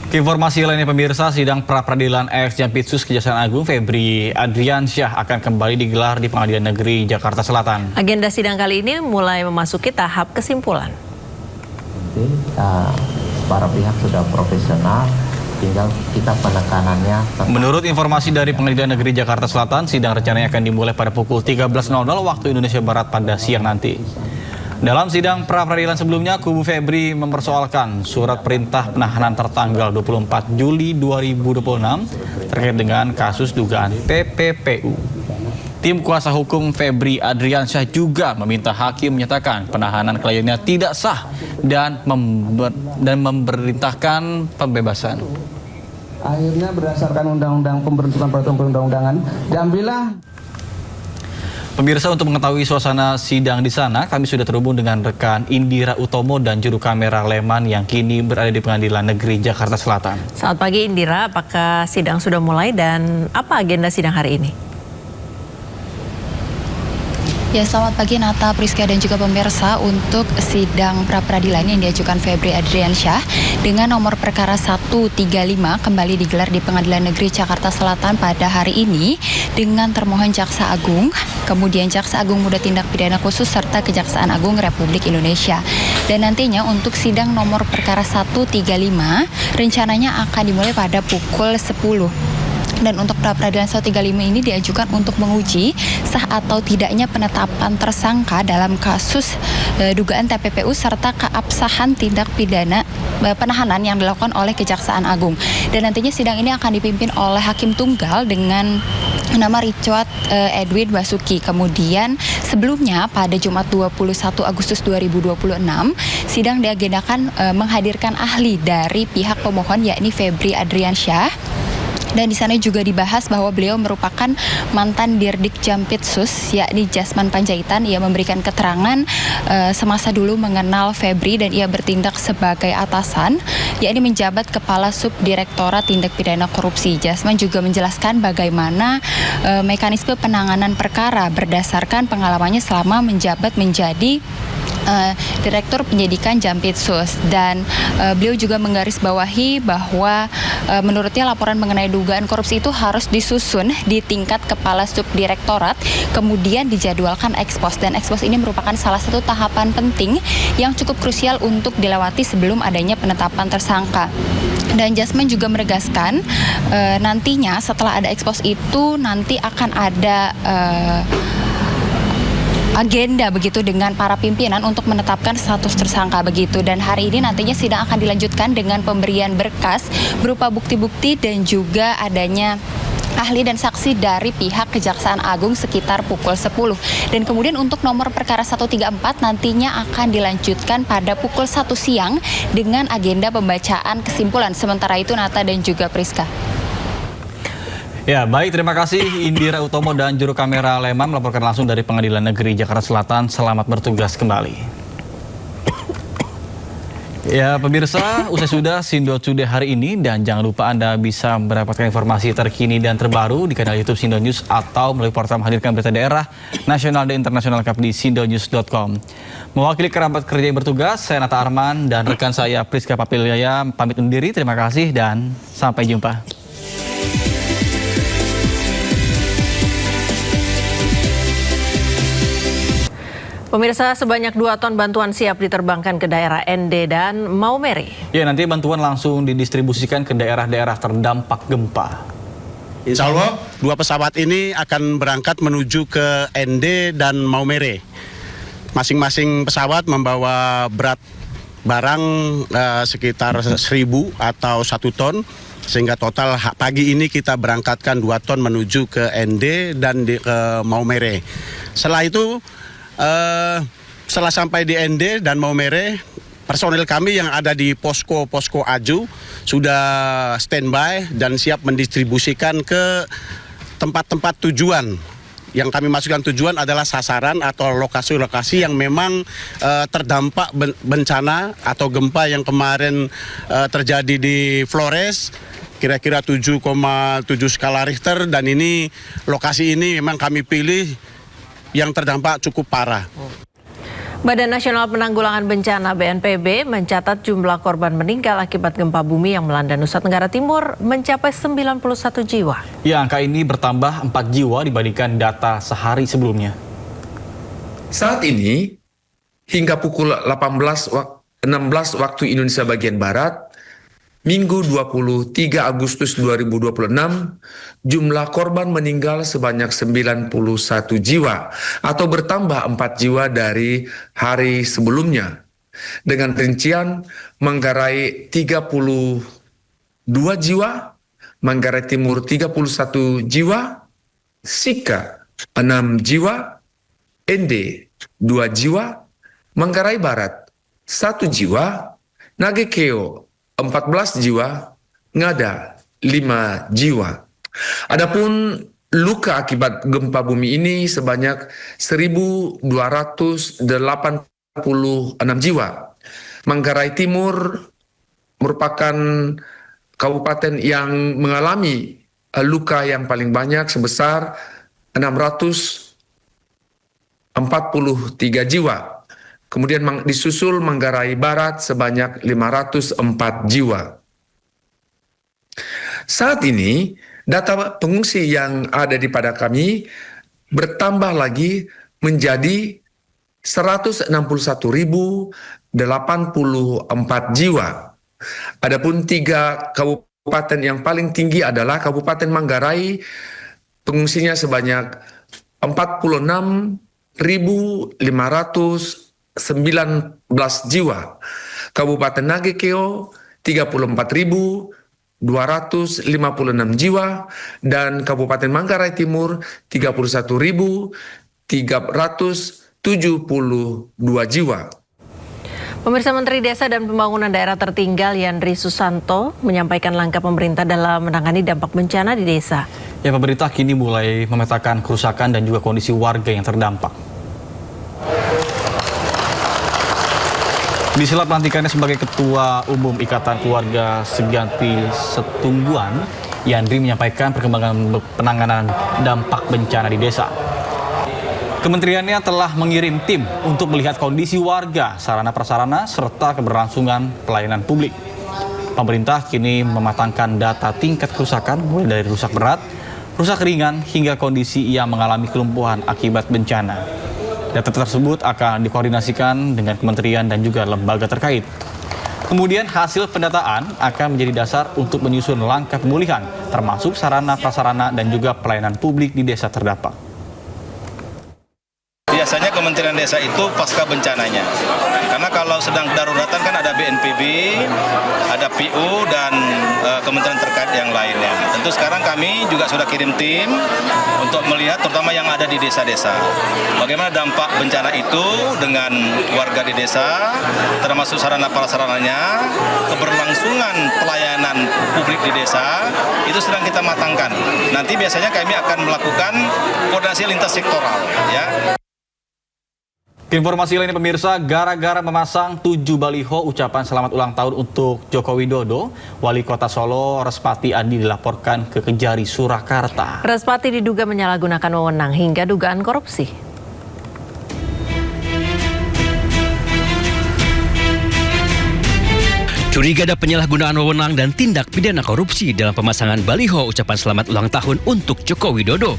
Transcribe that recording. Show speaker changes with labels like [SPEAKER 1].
[SPEAKER 1] Informasi lainnya pemirsa, sidang pra-peradilan ex-Jampitsus Kejaksaan Agung Febri Adriansyah akan kembali digelar di Pengadilan Negeri Jakarta Selatan.
[SPEAKER 2] Agenda sidang kali ini mulai memasuki tahap kesimpulan.
[SPEAKER 3] Para pihak sudah profesional, tinggal kita penekanannya.
[SPEAKER 1] Menurut informasi dari Pengadilan Negeri Jakarta Selatan, sidang rencananya akan dimulai pada pukul 13.00 waktu Indonesia Barat pada siang nanti. Dalam sidang pra-peradilan sebelumnya, kubu Febri mempersoalkan surat perintah penahanan tertanggal 24 Juli 2026 terkait dengan kasus dugaan TPPU. Tim kuasa hukum Febri Adriansyah juga meminta hakim menyatakan penahanan kliennya tidak sah dan memerintahkan pembebasan.
[SPEAKER 4] Akhirnya berdasarkan undang-undang pembentukan peraturan perundang-undangan, diambillah.
[SPEAKER 1] Pemirsa, untuk mengetahui suasana sidang di sana, kami sudah terhubung dengan rekan Indira Utomo dan juru kamera Leman yang kini berada di Pengadilan Negeri Jakarta Selatan.
[SPEAKER 2] Selamat pagi Indira, apakah sidang sudah mulai dan apa agenda sidang hari ini?
[SPEAKER 5] Ya, selamat pagi Nata, Priska dan juga pemirsa. Untuk sidang pra-peradilan yang diajukan Febri Adriansyah dengan nomor perkara 135 kembali digelar di Pengadilan Negeri Jakarta Selatan pada hari ini dengan termohon Jaksa Agung, kemudian Jaksa Agung Muda Tindak Pidana Khusus serta Kejaksaan Agung Republik Indonesia. Dan nantinya untuk sidang nomor perkara 135 rencananya akan dimulai pada pukul 10. Dan untuk pra-peradilan 135 ini diajukan untuk menguji sah atau tidaknya penetapan tersangka dalam kasus dugaan TPPU serta keabsahan tindak pidana penahanan yang dilakukan oleh Kejaksaan Agung. Dan nantinya sidang ini akan dipimpin oleh Hakim Tunggal dengan nama Richard Edwin Basuki. Kemudian sebelumnya pada Jumat 21 Agustus 2026, sidang diagendakan menghadirkan ahli dari pihak pemohon yakni Febri Adriansyah. Dan di sana juga dibahas bahwa beliau merupakan mantan Dirdik Jampitsus yakni Jasman Panjaitan. Ia memberikan keterangan semasa dulu mengenal Febri dan ia bertindak sebagai atasan yakni menjabat Kepala Subdirektorat Tindak Pidana Korupsi. Jasman juga menjelaskan bagaimana mekanisme penanganan perkara berdasarkan pengalamannya selama menjabat menjadi Direktur Penyidikan Jampitsus. Dan beliau juga menggarisbawahi bahwa menurutnya laporan mengenai dugaan korupsi itu harus disusun di tingkat Kepala Subdirektorat, kemudian dijadwalkan ekspos. Dan ekspos ini merupakan salah satu tahapan penting yang cukup krusial untuk dilewati sebelum adanya penetapan tersangka. Dan Jasman juga menegaskan nantinya setelah ada ekspos itu nanti akan ada agenda begitu dengan para pimpinan untuk menetapkan status tersangka begitu. Dan hari ini nantinya sidang akan dilanjutkan dengan pemberian berkas berupa bukti-bukti dan juga adanya ahli dan saksi dari pihak Kejaksaan Agung sekitar pukul 10. Dan kemudian untuk nomor perkara 134 nantinya akan dilanjutkan pada pukul 1 siang dengan agenda pembacaan kesimpulan. Sementara itu Nata dan juga Priska.
[SPEAKER 1] Ya, baik, terima kasih Indira Utomo dan juru kamera Leman melaporkan langsung dari Pengadilan Negeri Jakarta Selatan. Selamat bertugas kembali. Ya, pemirsa, usai sudah Sindo Today hari ini dan jangan lupa Anda bisa mendapatkan informasi terkini dan terbaru di kanal YouTube Sindo News atau melalui portal menghadirkan berita daerah, nasional dan internasional lengkap di sindonews.com. Mewakili kerabat kerja yang bertugas, saya Nata Arman dan rekan saya Priska Papilyaya pamit undur diri. Terima kasih dan sampai jumpa.
[SPEAKER 2] Pemirsa, sebanyak 2 ton bantuan siap diterbangkan ke daerah ND dan Maumere.
[SPEAKER 1] Ya, nanti bantuan langsung didistribusikan ke daerah-daerah terdampak gempa.
[SPEAKER 6] Insya Allah 2 pesawat ini akan berangkat menuju ke ND dan Maumere. Masing-masing pesawat membawa berat barang sekitar 1.000 atau 1 ton. Sehingga total pagi ini kita berangkatkan 2 ton menuju ke ND dan ke Maumere. Setelah itu setelah sampai di ND dan Maumere, personil kami yang ada di posko Aju sudah standby dan siap mendistribusikan ke tempat-tempat tujuan. Yang kami masukkan tujuan adalah sasaran atau lokasi-lokasi yang memang terdampak bencana atau gempa yang kemarin terjadi di Flores, kira-kira 7,7 skala Richter, dan ini lokasi ini memang kami pilih yang terdampak cukup parah.
[SPEAKER 2] Badan Nasional Penanggulangan Bencana (BNPB) mencatat jumlah korban meninggal akibat gempa bumi yang melanda Nusa Tenggara Timur mencapai 91 jiwa.
[SPEAKER 1] Ya, angka ini bertambah 4 jiwa dibandingkan data sehari sebelumnya.
[SPEAKER 7] Saat ini, hingga pukul 16 waktu Indonesia bagian Barat, Minggu 23 Agustus 2026, jumlah korban meninggal sebanyak 91 jiwa atau bertambah 4 jiwa dari hari sebelumnya. Dengan rincian Manggarai 32 jiwa, Manggarai Timur 31 jiwa, Sika 6 jiwa, ND 2 jiwa, Manggarai Barat 1 jiwa, Nagekeo 14 jiwa, Ngada 5 jiwa. Adapun luka akibat gempa bumi ini sebanyak 1.286 jiwa. Manggarai Timur merupakan kabupaten yang mengalami luka yang paling banyak sebesar 643 jiwa. Kemudian disusul Manggarai Barat sebanyak 504 jiwa. Saat ini, data pengungsi yang ada di pada kami bertambah lagi menjadi 161.084 jiwa. Adapun 3 kabupaten yang paling tinggi adalah Kabupaten Manggarai, pengungsinya sebanyak 46.519 jiwa. Kabupaten Nagekeo 34.256 jiwa dan Kabupaten Manggarai Timur 31.372 jiwa.
[SPEAKER 2] Pemirsa, Menteri Desa dan Pembangunan Daerah Tertinggal Yandri Susanto menyampaikan langkah pemerintah dalam menangani dampak bencana di desa.
[SPEAKER 1] Ya, pemerintah kini mulai memetakan kerusakan dan juga kondisi warga yang terdampak. Di sela pelantikannya sebagai Ketua Umum Ikatan Keluarga Seganti Setungguan, Yandri menyampaikan perkembangan penanganan dampak bencana di desa. Kementeriannya telah mengirim tim untuk melihat kondisi warga, sarana prasarana, serta keberlangsungan pelayanan publik. Pemerintah kini mematangkan data tingkat kerusakan mulai dari rusak berat, rusak ringan, hingga kondisi yang mengalami kelumpuhan akibat bencana. Data tersebut akan dikoordinasikan dengan kementerian dan juga lembaga terkait. Kemudian hasil pendataan akan menjadi dasar untuk menyusun langkah pemulihan, termasuk sarana prasarana dan juga pelayanan publik di desa terdampak.
[SPEAKER 8] Biasanya Kementerian Desa itu pasca bencananya. Karena kalau sedang daruratan kan ada BNPB, ada PU, dan kementerian terkait yang lainnya. Tentu sekarang kami juga sudah kirim tim untuk melihat terutama yang ada di desa-desa. Bagaimana dampak bencana itu dengan warga di desa, termasuk sarana prasarananya, keberlangsungan pelayanan publik di desa, itu sedang kita matangkan. Nanti biasanya kami akan melakukan koordinasi lintas sektoral, ya.
[SPEAKER 1] Informasi lainnya, pemirsa, gara-gara memasang 7 baliho ucapan selamat ulang tahun untuk Joko Widodo, Wali Kota Solo Respati Adi dilaporkan ke Kejari Surakarta.
[SPEAKER 2] Respati diduga menyalahgunakan wewenang hingga dugaan korupsi.
[SPEAKER 9] Curiga ada penyalahgunaan wewenang dan tindak pidana korupsi dalam pemasangan baliho ucapan selamat ulang tahun untuk Joko Widodo.